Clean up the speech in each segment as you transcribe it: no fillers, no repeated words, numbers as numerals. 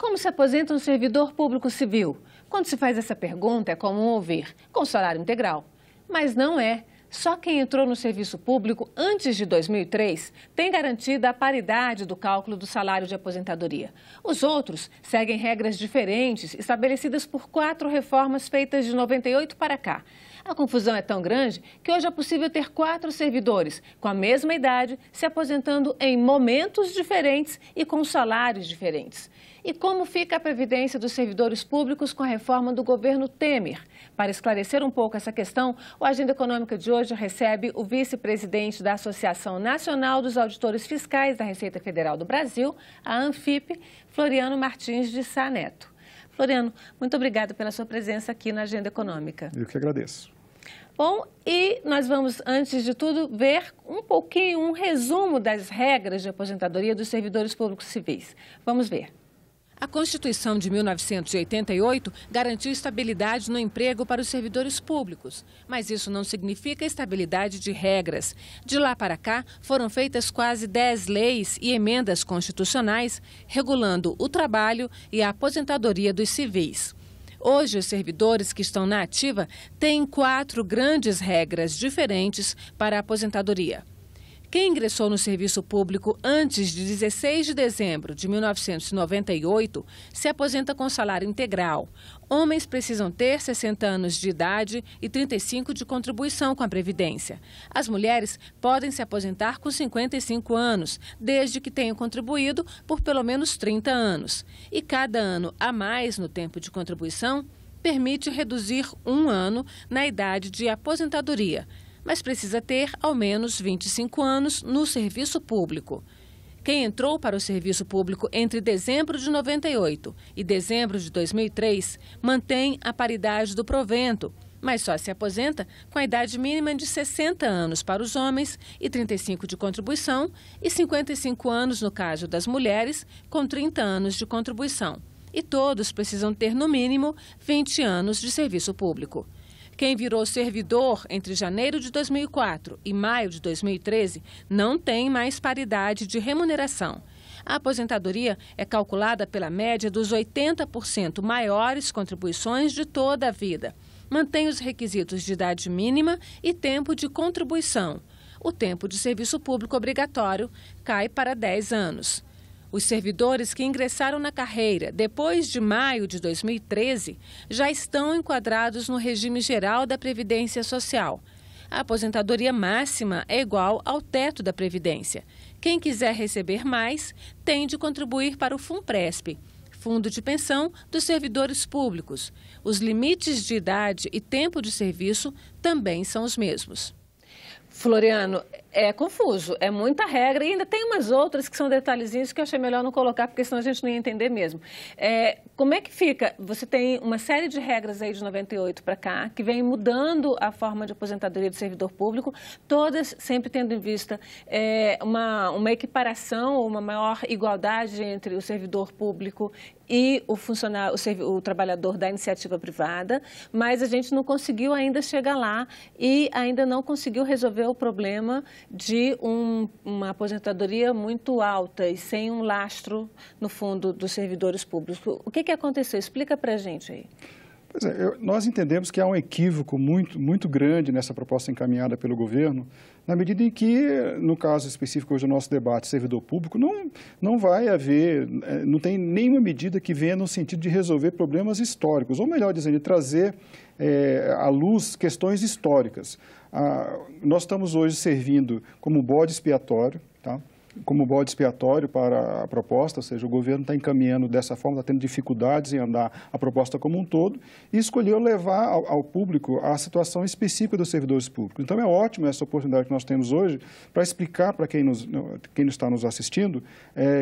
Como se aposenta um servidor público civil? Quando se faz essa pergunta, é comum ouvir, com salário integral. Mas não é. Só quem entrou no serviço público antes de 2003 tem garantida a paridade do cálculo do salário de aposentadoria. Os outros seguem regras diferentes, estabelecidas por 4 reformas feitas de 98 para cá. A confusão é tão grande que hoje é possível ter 4 servidores com a mesma idade se aposentando em momentos diferentes e com salários diferentes. E como fica a previdência dos servidores públicos com a reforma do governo Temer? Para esclarecer um pouco essa questão, o Agenda Econômica de hoje recebe o vice-presidente da Associação Nacional dos Auditores Fiscais da Receita Federal do Brasil, a ANFIP, Floriano Martins de Sá Neto. Floriano, muito obrigada pela sua presença aqui na Agenda Econômica. Eu que agradeço. Bom, e nós vamos, antes de tudo, ver um resumo das regras de aposentadoria dos servidores públicos civis. Vamos ver. A Constituição de 1988 garantiu estabilidade no emprego para os servidores públicos, mas isso não significa estabilidade de regras. De lá para cá, foram feitas quase 10 leis e emendas constitucionais regulando o trabalho e a aposentadoria dos civis. Hoje, os servidores que estão na ativa têm 4 grandes regras diferentes para a aposentadoria. Quem ingressou no serviço público antes de 16 de dezembro de 1998 se aposenta com salário integral. Homens precisam ter 60 anos de idade e 35 de contribuição com a Previdência. As mulheres podem se aposentar com 55 anos, desde que tenham contribuído por pelo menos 30 anos. E cada ano a mais no tempo de contribuição permite reduzir 1 ano na idade de aposentadoria, mas precisa ter ao menos 25 anos no serviço público. Quem entrou para o serviço público entre dezembro de 98 e dezembro de 2003 mantém a paridade do provento, mas só se aposenta com a idade mínima de 60 anos para os homens e 35 de contribuição e 55 anos no caso das mulheres, com 30 anos de contribuição. E todos precisam ter no mínimo 20 anos de serviço público. Quem virou servidor entre janeiro de 2004 e maio de 2013 não tem mais paridade de remuneração. A aposentadoria é calculada pela média dos 80% maiores contribuições de toda a vida. Mantém os requisitos de idade mínima e tempo de contribuição. O tempo de serviço público obrigatório cai para 10 anos. Os servidores que ingressaram na carreira depois de maio de 2013 já estão enquadrados no regime geral da Previdência Social. A aposentadoria máxima é igual ao teto da Previdência. Quem quiser receber mais tem de contribuir para o FUNPRESP, Fundo de Pensão dos Servidores Públicos. Os limites de idade e tempo de serviço também são os mesmos. Floriano, é confuso, é muita regra e ainda tem umas outras que são detalhezinhos que eu achei melhor não colocar, porque senão a gente não ia entender mesmo. Como é que fica? Você tem uma série de regras aí de 98 para cá, que vem mudando a forma de aposentadoria do servidor público, todas sempre tendo em vista uma equiparação ou uma maior igualdade entre o servidor público e o funcionário, o trabalhador da iniciativa privada, mas a gente não conseguiu ainda chegar lá e ainda não conseguiu resolver o problema de uma aposentadoria muito alta e sem um lastro no fundo dos servidores públicos. O que aconteceu? Explica para a gente aí. Pois é, nós entendemos que há um equívoco muito grande nessa proposta encaminhada pelo governo, na medida em que, no caso específico hoje do nosso debate, servidor público, não vai haver, não tem nenhuma medida que venha no sentido de resolver problemas históricos, ou melhor dizendo, de trazer à luz questões históricas. Nós estamos hoje servindo como bode expiatório, tá? Como bode expiatório para a proposta, ou seja, o governo está encaminhando dessa forma, está tendo dificuldades em andar a proposta como um todo, e escolheu levar ao público a situação específica dos servidores públicos. Então, é ótimo essa oportunidade que nós temos hoje para explicar para quem está nos assistindo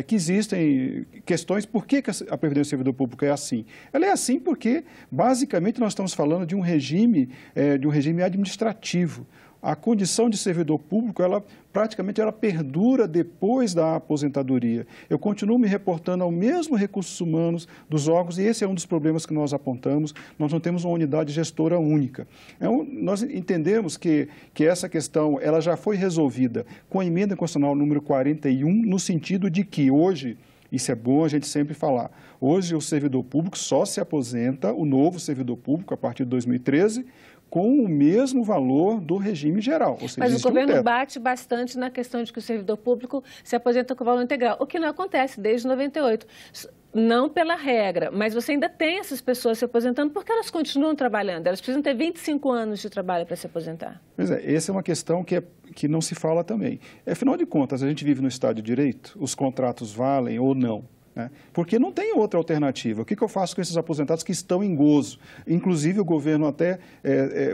que existem questões, por que a Previdência do Servidor Público é assim. Ela é assim porque, basicamente, nós estamos falando de um regime administrativo. A condição de servidor público, praticamente ela perdura depois da aposentadoria. Eu continuo me reportando ao mesmo recursos humanos dos órgãos e esse é um dos problemas que nós apontamos. Nós não temos uma unidade gestora única. Nós entendemos que essa questão ela já foi resolvida com a emenda constitucional número 41, no sentido de que hoje Isso é bom a gente sempre falar. Hoje, o servidor público só se aposenta, o novo servidor público, a partir de 2013, com o mesmo valor do regime geral. Ou seja, mas o governo bate bastante na questão de que o servidor público se aposenta com valor integral, o que não acontece desde 98. Não pela regra, mas você ainda tem essas pessoas se aposentando porque elas continuam trabalhando. Elas precisam ter 25 anos de trabalho para se aposentar. Pois é, essa é uma questão que não se fala também. Afinal de contas, a gente vive no Estado de Direito, os contratos valem ou não, né? Porque não tem outra alternativa. O que eu faço com esses aposentados que estão em gozo? Inclusive, o governo até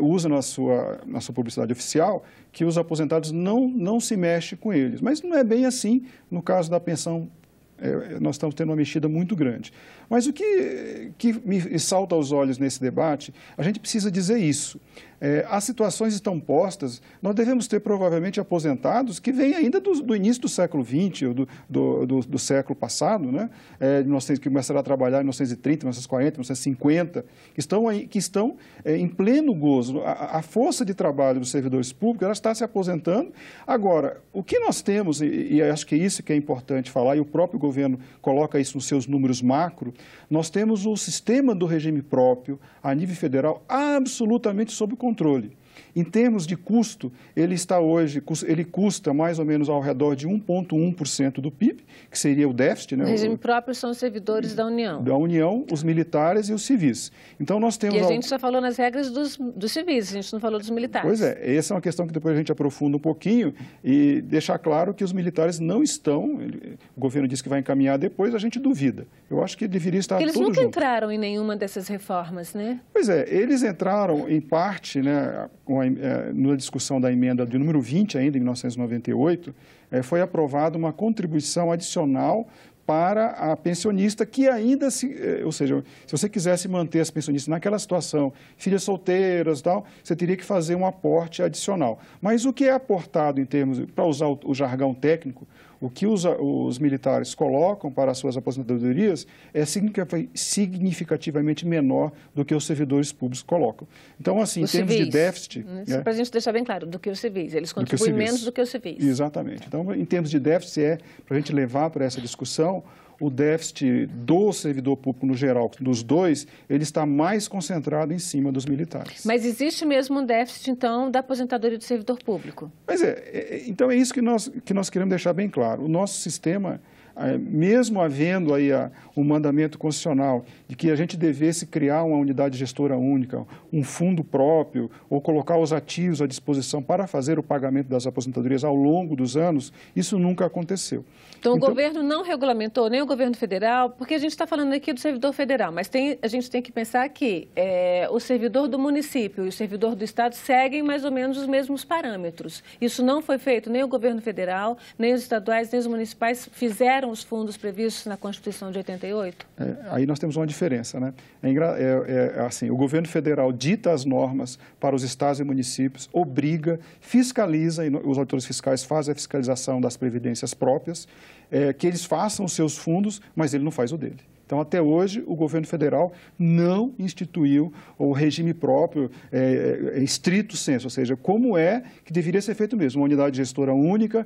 usa na sua publicidade oficial que os aposentados não se mexe com eles. Mas não é bem assim no caso da pensão. Nós estamos tendo uma mexida muito grande. Mas o que me salta aos olhos nesse debate, a gente precisa dizer isso. As situações estão postas, nós devemos ter provavelmente aposentados que vêm ainda do início do século XX, ou do século passado, né? Que começaram a trabalhar em 1930, 1940, 1950, que estão em pleno gozo. A força de trabalho dos servidores públicos, ela está se aposentando. Agora, o que nós temos, e acho que é isso que é importante falar, e o próprio governo coloca isso nos seus números macro, nós temos o sistema do regime próprio, a nível federal, absolutamente sob controle. Em termos de custo, ele custa mais ou menos ao redor de 1,1% do PIB, que seria o déficit, né? O regime próprio são os servidores da União. Da União, os militares e os civis. Então, nós temos... E a gente só falou nas regras dos civis, a gente não falou dos militares. Pois é, essa é uma questão que depois a gente aprofunda um pouquinho e deixar claro que os militares não estão, o governo diz que vai encaminhar depois, a gente duvida. Eu acho que deveria estar tudo junto. Eles nunca entraram em nenhuma dessas reformas, né? Pois é, eles entraram em parte, né, na discussão da emenda de número 20, ainda em 1998, foi aprovada uma contribuição adicional para a pensionista que ainda ou seja, se você quisesse manter as pensionistas naquela situação, filhas solteiras e tal, você teria que fazer um aporte adicional. Mas o que é aportado em termos, para usar o jargão técnico, o que os militares colocam para as suas aposentadorias é significativamente menor do que os servidores públicos colocam. Então, assim, em termos de déficit... Só para a gente deixar bem claro, do que os civis. Eles contribuem menos do que os civis. Exatamente. Então, em termos de déficit, para a gente levar para essa discussão, o déficit do servidor público no geral, dos dois, ele está mais concentrado em cima dos militares. Mas existe mesmo um déficit, então, da aposentadoria do servidor público? Mas então é isso que nós queremos deixar bem claro. O nosso sistema, mesmo havendo aí um mandamento constitucional de que a gente devesse criar uma unidade gestora única, um fundo próprio, ou colocar os ativos à disposição para fazer o pagamento das aposentadorias ao longo dos anos, isso nunca aconteceu. Então, o governo não regulamentou, nem o governo federal, porque a gente está falando aqui do servidor federal, mas a gente tem que pensar que o servidor do município e o servidor do estado seguem mais ou menos os mesmos parâmetros. Isso não foi feito, nem o governo federal, nem os estaduais, nem os municipais fizeram os fundos previstos na Constituição de 88? Aí nós temos uma diferença, né? Assim, o governo federal dita as normas para os estados e municípios, obriga, fiscaliza, e os auditores fiscais fazem a fiscalização das previdências próprias, que eles façam os seus fundos, mas ele não faz o dele. Então, até hoje, o governo federal não instituiu o regime próprio estrito sensu, ou seja, como é que deveria ser feito mesmo, uma unidade gestora única,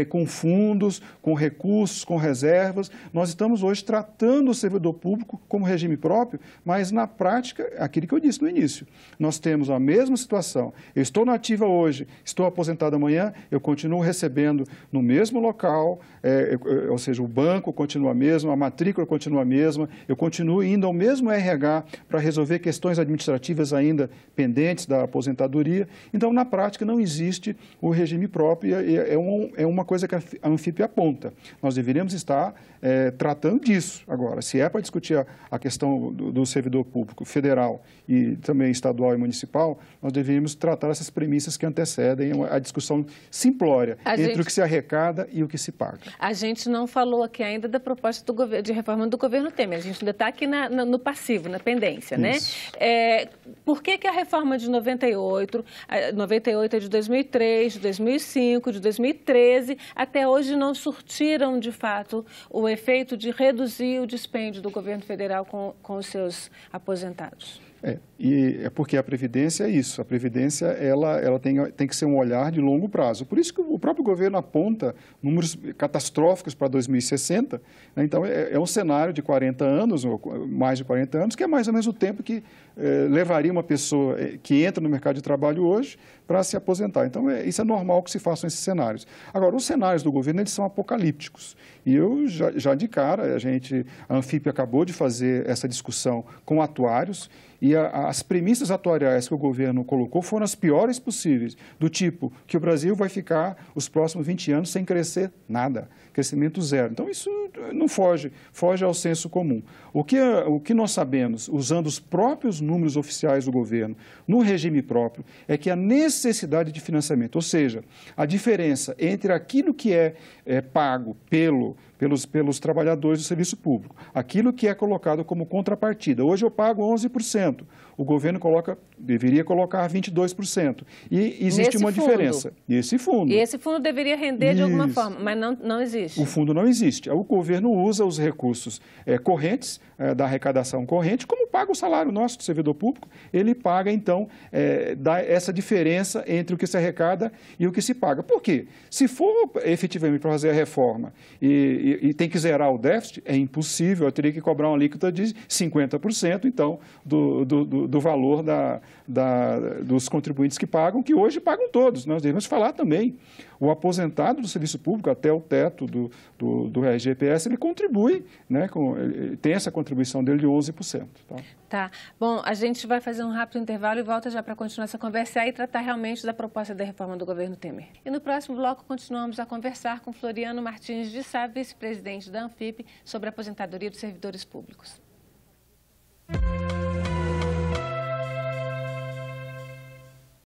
com fundos, com recursos, com reservas. Nós estamos hoje tratando o servidor público como regime próprio, mas na prática, aquilo que eu disse no início, nós temos a mesma situação. Eu estou na ativa hoje, estou aposentado amanhã, eu continuo recebendo no mesmo local, ou seja, o banco continua mesmo, a matrícula continua a mesma, eu continuo indo ao mesmo RH para resolver questões administrativas ainda pendentes da aposentadoria. Então, na prática, não existe o regime próprio e é uma coisa que a Anfip aponta. Nós deveríamos estar tratando disso. Agora, se é para discutir a questão do servidor público federal e também estadual e municipal, nós deveríamos tratar essas premissas que antecedem a discussão simplória entre o que se arrecada e o que se paga. A gente não falou aqui ainda da proposta de reforma do governo Temer. A gente ainda está aqui no passivo, na pendência, né? Por que a reforma de 98 é de 2003, de 2005, de 2013, até hoje não surtiram, de fato, o efeito de reduzir o dispêndio do governo federal com os seus aposentados? E é porque a Previdência é isso. A Previdência ela tem que ser um olhar de longo prazo. Por isso que o próprio governo aponta números catastróficos para 2060. Né? Então, é um cenário de 40 anos, ou mais de 40 anos, que é mais ou menos o tempo que levaria uma pessoa que entra no mercado de trabalho hoje para se aposentar. Então, isso é normal que se façam esses cenários. Agora, os cenários do governo, eles são apocalípticos. E eu, já de cara, a Anfip acabou de fazer essa discussão com atuários, e as premissas atuariais que o governo colocou foram as piores possíveis, do tipo que o Brasil vai ficar os próximos 20 anos sem crescer nada, crescimento zero. Então, isso não foge ao senso comum. O que nós sabemos, usando os próprios números oficiais do governo, no regime próprio, é que a necessidade de financiamento, ou seja, a diferença entre aquilo que é pago pelos trabalhadores do serviço público, aquilo que é colocado como contrapartida. Hoje eu pago 11%, o governo deveria colocar 22%. E existe uma diferença. E esse fundo deveria render de alguma forma, mas não existe. O fundo não existe. O governo usa os recursos correntes, da arrecadação corrente, como paga o salário nosso do servidor público, ele paga, então, dá essa diferença entre o que se arrecada e o que se paga. Por quê? Se for efetivamente para fazer a reforma e tem que zerar o déficit, é impossível, eu teria que cobrar uma alíquota de 50%, então, do valor dos contribuintes que pagam, que hoje pagam todos. Nós devemos falar também. O aposentado do serviço público, até o teto do RGPS, ele contribui, né, ele tem essa contribuição dele de 11%. Tá. Bom, a gente vai fazer um rápido intervalo e volta já para continuar essa conversa e tratar realmente da proposta da reforma do governo Temer. E no próximo bloco continuamos a conversar com Floriano Martins de Sá, vice-presidente da Anfip, sobre a aposentadoria dos servidores públicos.